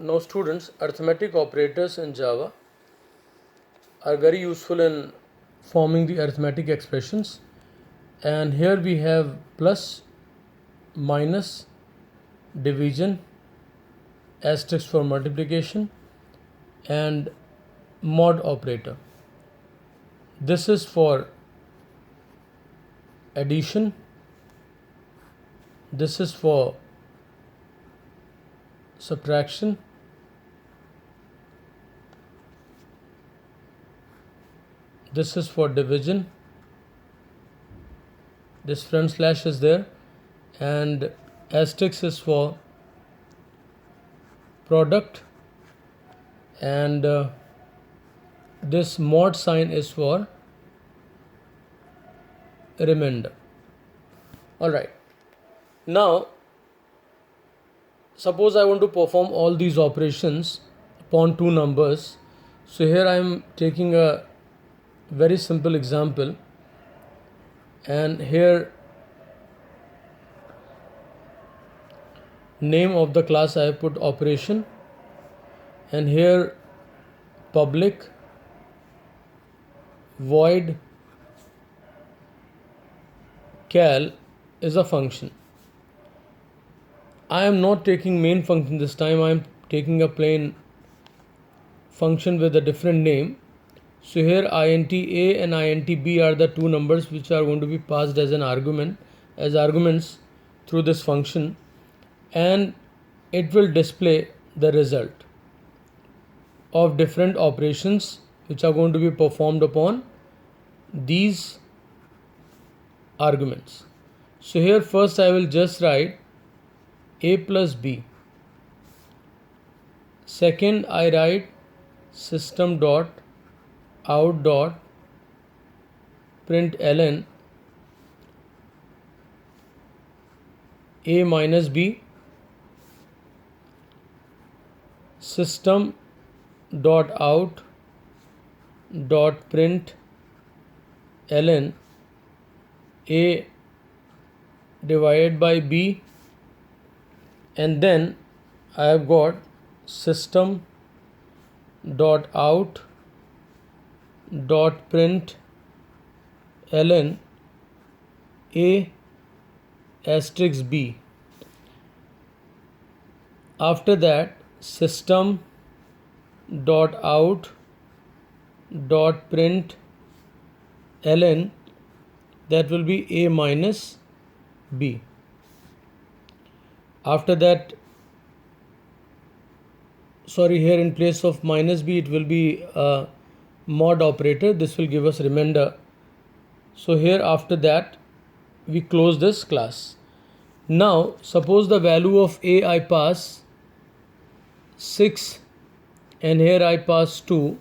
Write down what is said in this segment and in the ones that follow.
Now students, arithmetic operators in Java are very useful in forming the arithmetic expressions, and here we have plus, minus, division, asterisk for multiplication, and mod operator. This is for addition, this is for subtraction, this is for division, this front slash is there, and asterisk is for product, and this mod sign is for remainder. Alright, now suppose I want to perform all these operations upon two numbers. So here I am taking a very simple example, and here name of the class I have put operation, and here public void cal is a function. I am not taking main function this time, I am taking a plain function with a different name. So here int a and int b are the two numbers which are going to be passed as an argument, as arguments through this function, and it will display the result of different operations which are going to be performed upon these arguments. So here first I will just write a plus b. Second I write system dot out dot println a minus b, system dot out dot print ln a divided by b, and then I have got system dot out dot print ln a asterisk b. After that system dot out dot print ln, that will be a minus b. After that, sorry, here in place of minus b it will be a mod operator, this will give us remainder. So here after that we close this class. Now suppose the value of a I pass 6 and here I pass 2,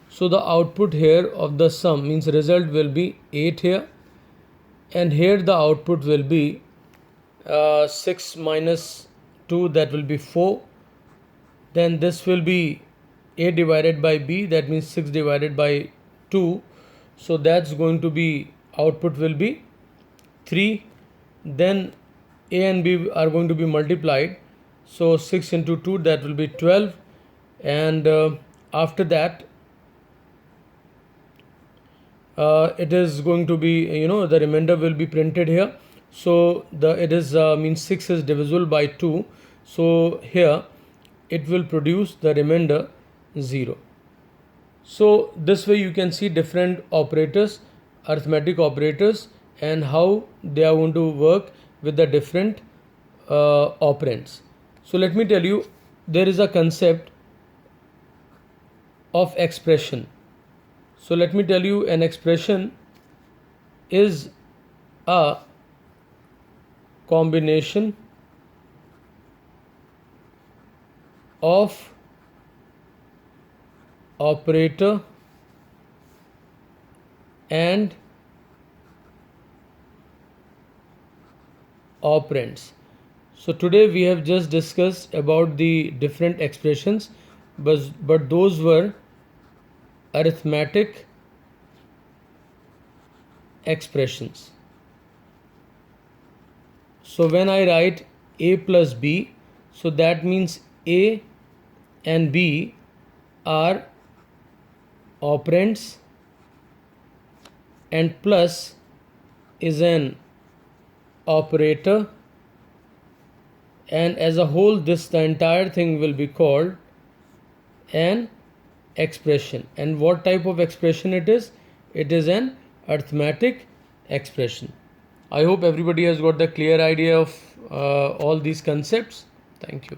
so the output here of the sum means result will be 8 here, and here the output will be 6 minus 2, that will be 4. Then this will be a divided by b, that means 6 divided by 2, so that's going to be output will be 3. Then a and b are going to be multiplied, so 6 into 2, that will be 12, and after that it is going to be, the remainder will be printed here. So it is means 6 is divisible by 2, so here it will produce the remainder 0. So this way you can see different operators, arithmetic operators, and how they are going to work with the different operands. So let me tell you, there is a concept of expression. So let me tell you, an expression is a combination of operator and operands. So today we have just discussed about the different expressions, but those were arithmetic expressions. So when I write a plus b, so that means a and B are operands, and plus is an operator, and as a whole the entire thing will be called an expression. And what type of expression it is? It is an arithmetic expression. I hope everybody has got the clear idea of all these concepts. Thank you.